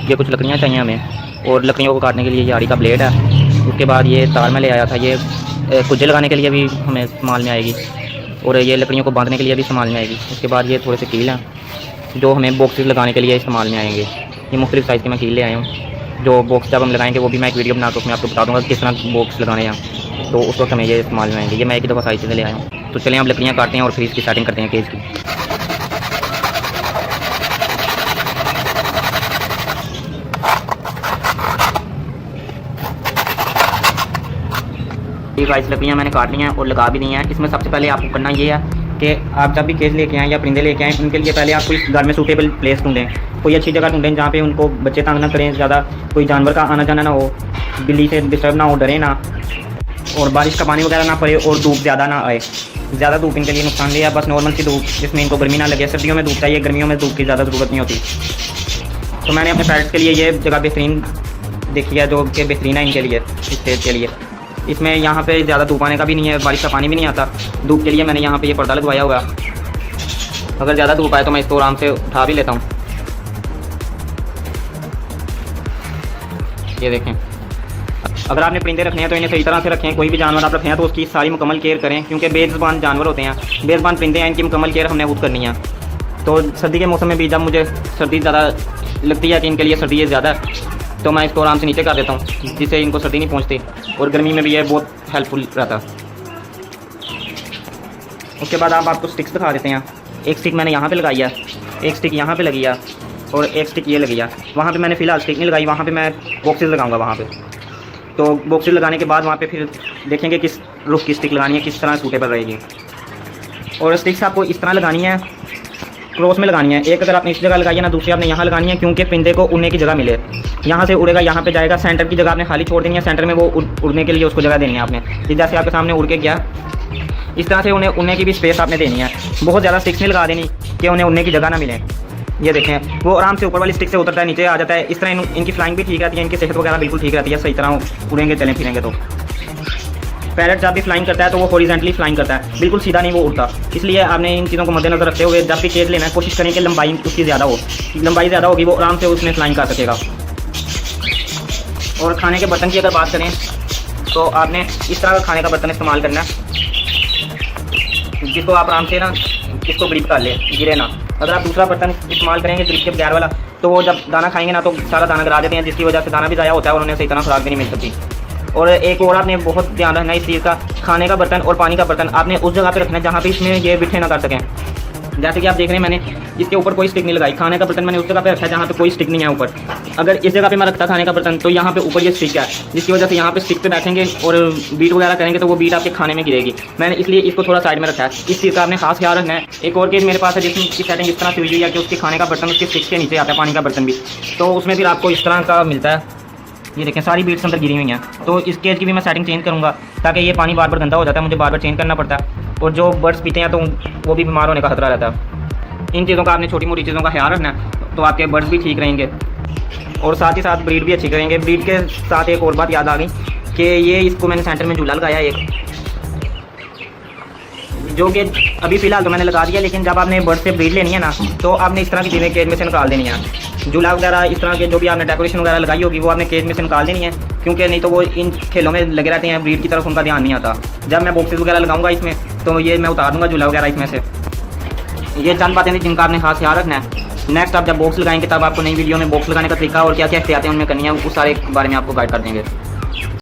ये कुछ लकड़ियाँ चाहिए हमें, और लकड़ियों को काटने के लिए ये आरी का ब्लेड है। उसके बाद ये तार मैं ले आया था, ये कुज्जे लगाने के लिए भी हमें इस्तेमाल में आएगी, और ये लकड़ियों को बांधने के लिए भी इस्तेमाल में आएगी। उसके बाद ये थोड़े से कील हैं जो हमें बॉक्सेस लगाने के लिए इस्तेमाल में आएंगे। ये मुख्तलिफ साइज़ के मैं कील ले आया हूँ, जो बॉक्स जब हम लगाएंगे वो भी मैं एक वीडियो बना के उसमें आपको बता दूँगा किस तरह बॉक्स लगाने हैं, तो उस वक्त हमें ये इस्तेमाल में आएंगे। ये मैं एक ही दफ़ा सारी चीज़ें ले आया हूँ। तो चलें अब लकड़ियाँ काटते हैं और फिर इसकी सेटिंग करते हैं केज की। गाइस लकड़ियाँ मैंने काट ली हैं और लगा भी दी हैं। इसमें सबसे पहले आपको करना ये है कि आप जब भी केज लेके आएँ या परिंदे लेके आएँ, उनके लिए पहले आपको इस घर में सूटेबल प्लेस ढूंढें, कोई अच्छी जगह ढूंढें जहाँ पे उनको बच्चे तंग ना करें, ज़्यादा कोई जानवर का आना जाना ना हो, बिल्ली से डिस्टर्ब ना हो, डरे ना, और बारिश का पानी वगैरह ना पड़े, और धूप ज़्यादा ना आए। ज़्यादा धूप इनके लिए नुकसानदेह है, बस नॉर्मल सी धूप जिसमें इनको गर्मी ना लगे। सर्दियों में धूप चाहिए, गर्मियों में धूप की ज़्यादा ज़रूरत नहीं होती। तो मैंने अपने पैरेट्स के लिए ये जगह बेहतरीन देखी है, जो कि बेहतरीन है इनके लिए, इस स्टेज के लिए। इसमें यहाँ पे ज़्यादा धूप आने का भी नहीं है, बारिश का पानी भी नहीं आता। धूप के लिए मैंने यहाँ पे ये पर्दा लगवाया हुआ, अगर ज़्यादा धूप आए तो मैं इसको आराम से उठा भी लेता हूँ। ये देखें, अगर आपने परिंदे रखने हैं तो इन्हें सही तरह से रखें। कोई भी जानवर आप रखें हैं तो उसकी सारी मुकम्मल केयर करें, क्योंकि बेज़ुबान जानवर होते हैं, बेज़ुबान परिंदे हैं, इनकी मुकम्मल केयर हमने खुद करनी है। तो सर्दी के मौसम में भी जब मुझे सर्दी ज़्यादा लगती है कि इनके लिए सर्दी ज़्यादा है, तो मैं इसको आराम से नीचे कर देता हूँ, जिससे इनको सर्दी नहीं पहुँचती, और गर्मी में भी ये बहुत हेल्पफुल रहता है। उसके बाद आपको स्टिक्स दिखा देते हैं। एक स्टिक मैंने यहाँ पे लगाई है, एक स्टिक यहाँ पे लगी है, और एक स्टिक ये लगी है। वहाँ पे मैंने फ़िलहाल स्टिक नहीं लगाई, वहाँ पे मैं बॉक्सेस लगाऊंगा वहाँ पे। तो बॉक्सेस लगाने के बाद वहाँ पे फिर देखेंगे किस रुख की स्टिक लगानी है, किस तरह सूटेबल रहेगी। और स्टिक्स आपको इस तरह लगानी है, क्रॉस में लगानी है। एक अगर आपने इस जगह लगाई है ना, दूसरी आपने यहाँ लगानी है, क्योंकि परिंदे को उड़ने की जगह मिले। यहाँ से उड़ेगा, यहाँ पे जाएगा, सेंटर की जगह आपने खाली छोड़ देनी है, सेंटर में वो उड़ने के लिए उसको जगह देनी है आपने। जैसे आपके सामने उड़ के गया, इस तरह से उन्हें उड़ने की भी स्पेस आपने देनी है। बहुत ज़्यादा स्टिक्स नहीं लगा देनी कि उन्हें उड़ने की जगह ना मिले। ये देखें, वो आराम से ऊपर वाली स्टिक से उतरता है, नीचे आ जाता है। इस तरह इनकी फ्लाइंग भी ठीक रहती है, इनकी सेहत वगैरह बिल्कुल ठीक रहती है, सही तरह उड़ेंगे चलें फिरेंगे। तो पैरेट जब भी फ्लाइंग करता है तो वो हॉरिजॉन्टली फ्लाइंग करता है, बिल्कुल सीधा नहीं वो उड़ता। इसलिए आपने इन चीज़ों को मद्देनजर रखते हुए जब भी केज लेना है, कोशिश करें कि लंबाई उसकी ज़्यादा हो। लंबाई ज़्यादा होगी, वो आराम से उसमें फ्लाइंग कर सकेगा। और खाने के बर्तन की अगर बात करें तो आपने इस तरह का खाने का बर्तन इस्तेमाल करना है, जिसको आप आराम से ना इसको ग्रिप कर ले, गिरे ना। अगर आप दूसरा बर्तन इस्तेमाल करेंगे ग्रिप के बगैर वाला, तो वो जब दाना खाएंगे ना तो सारा दाना गिरा देते हैं, जिसकी वजह से दाना भी ज़ाया होता है और उन्हें सही तरह खुराक भी नहीं मिल सकती। और एक और आपने बहुत ध्यान रखना है इस चीज़ का, खाने का बर्तन और पानी का बर्तन आपने उस जगह पे रखना है जहाँ पे इसमें ये बिठे ना कर सकें। जैसे कि आप देख रहे हैं, मैंने इसके ऊपर कोई स्टिक नहीं लगाई। खाने का बर्तन मैंने उस जगह पे रखा है जहाँ पे कोई स्टिक नहीं है ऊपर। अगर इस जगह पे मैं रखता खाने का बर्तन, तो यहाँ पे ऊपर ये स्टिक है, जिसकी वजह से यहाँ पे स्टिक पे बैठेंगे और बीट वगैरह करेंगे तो वो बीट आपके खाने में गिरेगी। मैंने इसलिए इसको थोड़ा साइड में रखा है। इस चीज़ का आपने खास ख्याल रखना है। एक और केस मेरे पास है जिसमें की सेटिंग इस तरह से हुई है कि उसके खाने का बर्तन उसके स्टिक के नीचे आता है, पानी का बर्तन भी, तो उसमें फिर आपको इस तरह का मिलता है। ये देखें, सारी बीट्स अंदर गिरी हुई हैं। तो इस केज की भी मैं सेटिंग चेंज करूँगा, ताकि ये पानी बार बार गंदा हो जाता है, मुझे बार बार चेंज करना पड़ता है, और जो बर्ड्स पीते हैं तो वो भी बीमार होने का खतरा रहता है। इन चीज़ों का आपने छोटी मोटी चीज़ों का ख्याल रखना है, तो आपके बर्ड्स भी ठीक रहेंगे, और साथ ही साथ ब्रीड भी अच्छी करेंगे। ब्रीड के साथ एक और बात याद आ गई कि ये इसको मैंने सेंटर में झूला लगाया एक, जो कि अभी फ़िलहाल तो मैंने लगा दिया, लेकिन जब आपने बर्ड से ब्रीड लेनी है ना, तो आपने इस तरह की चीज़ें केज में से निकाल देनी है। झूला वगैरह इस तरह के जो भी आपने डेकोरेशन वगैरह लगाई होगी वो आपने केज में से निकाल देनी है, क्योंकि नहीं तो वो इन खेलों में लगे रहते हैं, ब्रीड की तरफ उनका ध्यान नहीं आता। जब मैं बॉक्सेस वगैरह लगाऊंगा इसमें, तो ये मैं उतार दूँगा झूला वगैरह इसमें से। ये चंद बातें थी जिनका आपने खास ख्याल रखना है। नेक्स्ट आप जब बॉक्स लगाएंगे तब आपको नई वीडियो में बॉक्स लगाने का तरीका और क्या क्या एहतियातें उनमें करनी है, उस सारे बारे में आपको गाइड कर देंगे।